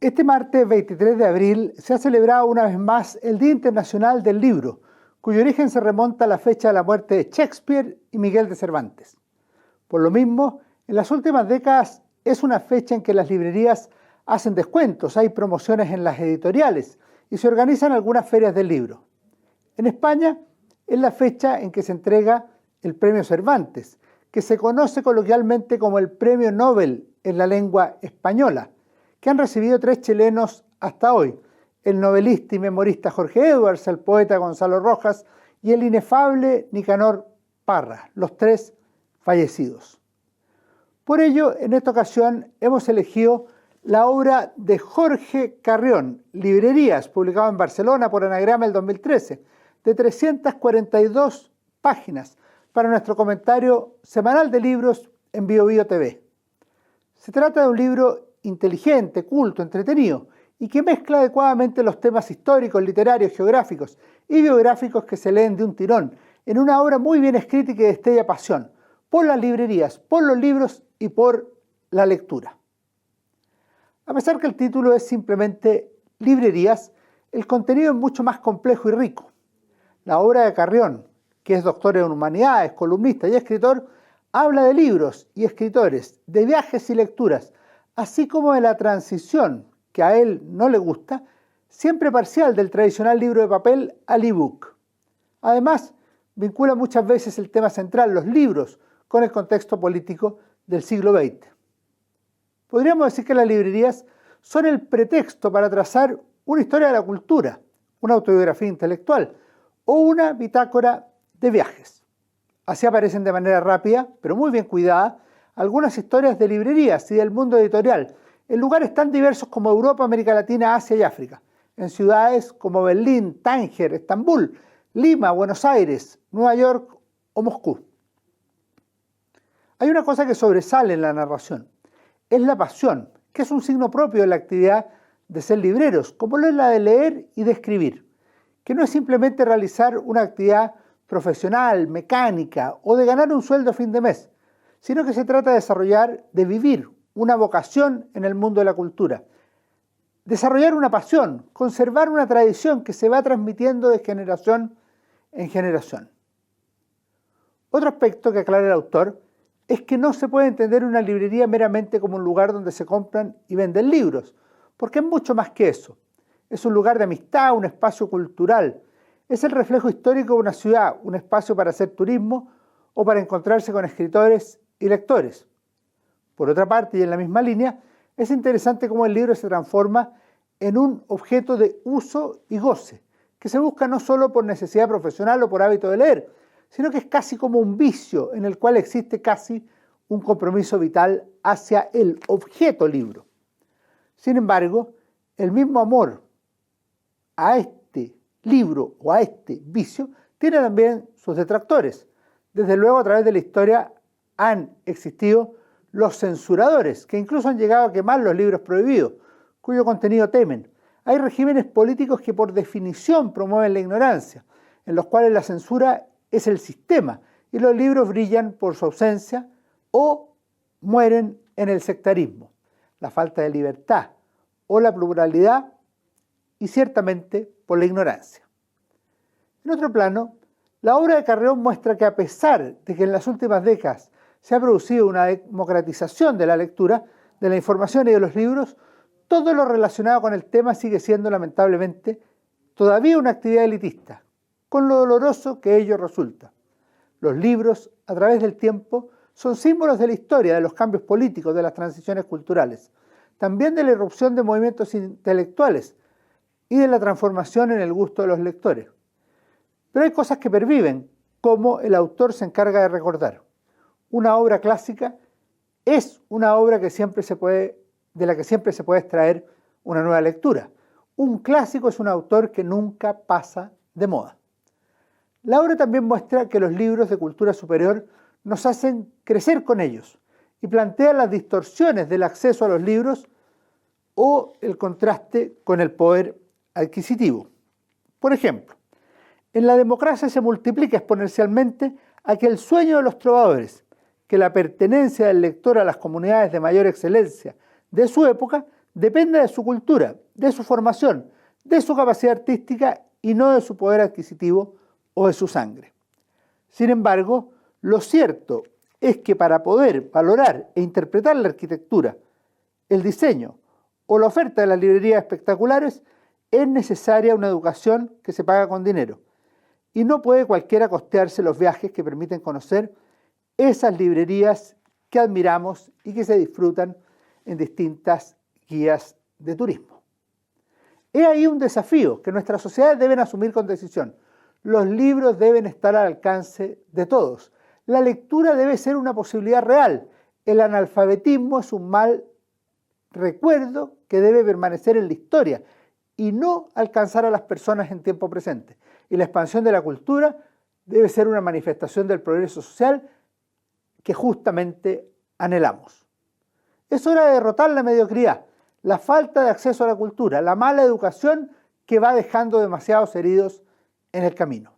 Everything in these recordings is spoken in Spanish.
Este martes 23 de abril se ha celebrado una vez más el Día Internacional del Libro, cuyo origen se remonta a la fecha de la muerte de Shakespeare y Miguel de Cervantes. Por lo mismo, en las últimas décadas es una fecha en que las librerías hacen descuentos, hay promociones en las editoriales y se organizan algunas ferias del libro. En España es la fecha en que se entrega el Premio Cervantes, que se conoce coloquialmente como el Premio Nobel en la lengua española, que han recibido 3 chilenos hasta hoy: el novelista y memorista Jorge Edwards, el poeta Gonzalo Rojas y el inefable Nicanor Parra, los 3 fallecidos. Por ello, en esta ocasión hemos elegido la obra de Jorge Carrión, Librerías, publicado en Barcelona por Anagrama el 2013, de 342 páginas, para nuestro comentario semanal de libros en BioBio TV. Se trata de un libro inteligente, culto, entretenido y que mezcla adecuadamente los temas históricos, literarios, geográficos y biográficos que se leen de un tirón, en una obra muy bien escrita y que destella pasión por las librerías, por los libros y por la lectura. A pesar que el título es simplemente Librerías, el contenido es mucho más complejo y rico. La obra de Carrión, que es doctor en humanidades, columnista y escritor, habla de libros y escritores, de viajes y lecturas, así como de la transición, que a él no le gusta, siempre parcial, del tradicional libro de papel al ebook. Además, vincula muchas veces el tema central, los libros, con el contexto político del siglo XX. Podríamos decir que las librerías son el pretexto para trazar una historia de la cultura, una autobiografía intelectual o una bitácora de viajes. Así aparecen de manera rápida, pero muy bien cuidada, algunas historias de librerías y del mundo editorial, en lugares tan diversos como Europa, América Latina, Asia y África, en ciudades como Berlín, Tánger, Estambul, Lima, Buenos Aires, Nueva York o Moscú. Hay una cosa que sobresale en la narración, es la pasión, que es un signo propio de la actividad de ser libreros, como lo es la de leer y de escribir, que no es simplemente realizar una actividad profesional, mecánica o de ganar un sueldo a fin de mes, sino que se trata de desarrollar, de vivir una vocación en el mundo de la cultura, desarrollar una pasión, conservar una tradición que se va transmitiendo de generación en generación. Otro aspecto que aclara el autor es que no se puede entender una librería meramente como un lugar donde se compran y venden libros, porque es mucho más que eso. Es un lugar de amistad, un espacio cultural. Es el reflejo histórico de una ciudad, un espacio para hacer turismo o para encontrarse con escritores y lectores. Por otra parte, y en la misma línea, es interesante cómo el libro se transforma en un objeto de uso y goce, que se busca no solo por necesidad profesional o por hábito de leer, sino que es casi como un vicio en el cual existe casi un compromiso vital hacia el objeto libro. Sin embargo, el mismo amor a este libro o a este vicio tiene también sus detractores. Desde luego, a través de la historia han existido los censuradores, que incluso han llegado a quemar los libros prohibidos, cuyo contenido temen. Hay regímenes políticos que por definición promueven la ignorancia, en los cuales la censura es el sistema y los libros brillan por su ausencia o mueren en el sectarismo, la falta de libertad o la pluralidad y ciertamente por la ignorancia. En otro plano, la obra de Carrión muestra que a pesar de que en las últimas décadas se ha producido una democratización de la lectura, de la información y de los libros, todo lo relacionado con el tema sigue siendo lamentablemente todavía una actividad elitista, con lo doloroso que ello resulta. Los libros, a través del tiempo, son símbolos de la historia, de los cambios políticos, de las transiciones culturales, también de la irrupción de movimientos intelectuales y de la transformación en el gusto de los lectores. Pero hay cosas que perviven, como el autor se encarga de recordar. Una obra clásica es una obra de la que siempre se puede extraer una nueva lectura. Un clásico es un autor que nunca pasa de moda. La obra también muestra que los libros de cultura superior nos hacen crecer con ellos y plantea las distorsiones del acceso a los libros o el contraste con el poder adquisitivo. Por ejemplo, en la democracia se multiplica exponencialmente aquel sueño de los trovadores, que la pertenencia del lector a las comunidades de mayor excelencia de su época depende de su cultura, de su formación, de su capacidad artística y no de su poder adquisitivo o de su sangre. Sin embargo, lo cierto es que para poder valorar e interpretar la arquitectura, el diseño o la oferta de las librerías espectaculares, es necesaria una educación que se paga con dinero. Y no puede cualquiera costearse los viajes que permiten conocer esas librerías que admiramos y que se disfrutan en distintas guías de turismo. He ahí un desafío que nuestras sociedades deben asumir con decisión. Los libros deben estar al alcance de todos. La lectura debe ser una posibilidad real. El analfabetismo es un mal recuerdo que debe permanecer en la historia y no alcanzar a las personas en tiempo presente. Y la expansión de la cultura debe ser una manifestación del progreso social que justamente anhelamos. Es hora de derrotar la mediocridad, la falta de acceso a la cultura, la mala educación que va dejando demasiados heridos en el camino.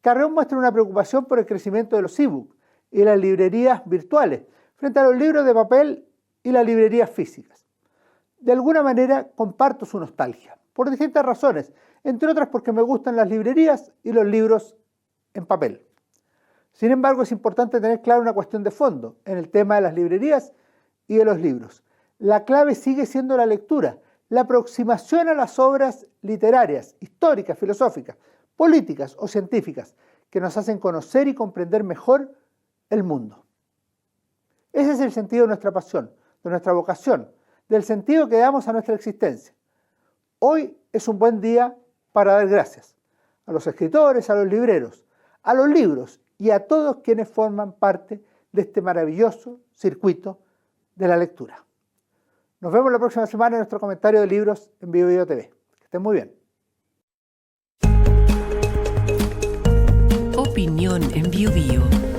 Carreón muestra una preocupación por el crecimiento de los e-books y las librerías virtuales frente a los libros de papel y las librerías físicas. De alguna manera comparto su nostalgia, por distintas razones, entre otras porque me gustan las librerías y los libros en papel. Sin embargo, es importante tener clara una cuestión de fondo en el tema de las librerías y de los libros. La clave sigue siendo la lectura, la aproximación a las obras literarias, históricas, filosóficas, políticas o científicas que nos hacen conocer y comprender mejor el mundo. Ese es el sentido de nuestra pasión, de nuestra vocación, del sentido que damos a nuestra existencia. Hoy es un buen día para dar gracias a los escritores, a los libreros, a los libros y a todos quienes forman parte de este maravilloso circuito de la lectura. Nos vemos la próxima semana en nuestro comentario de libros en BioBio TV. Que estén muy bien. Opinión en BioBio.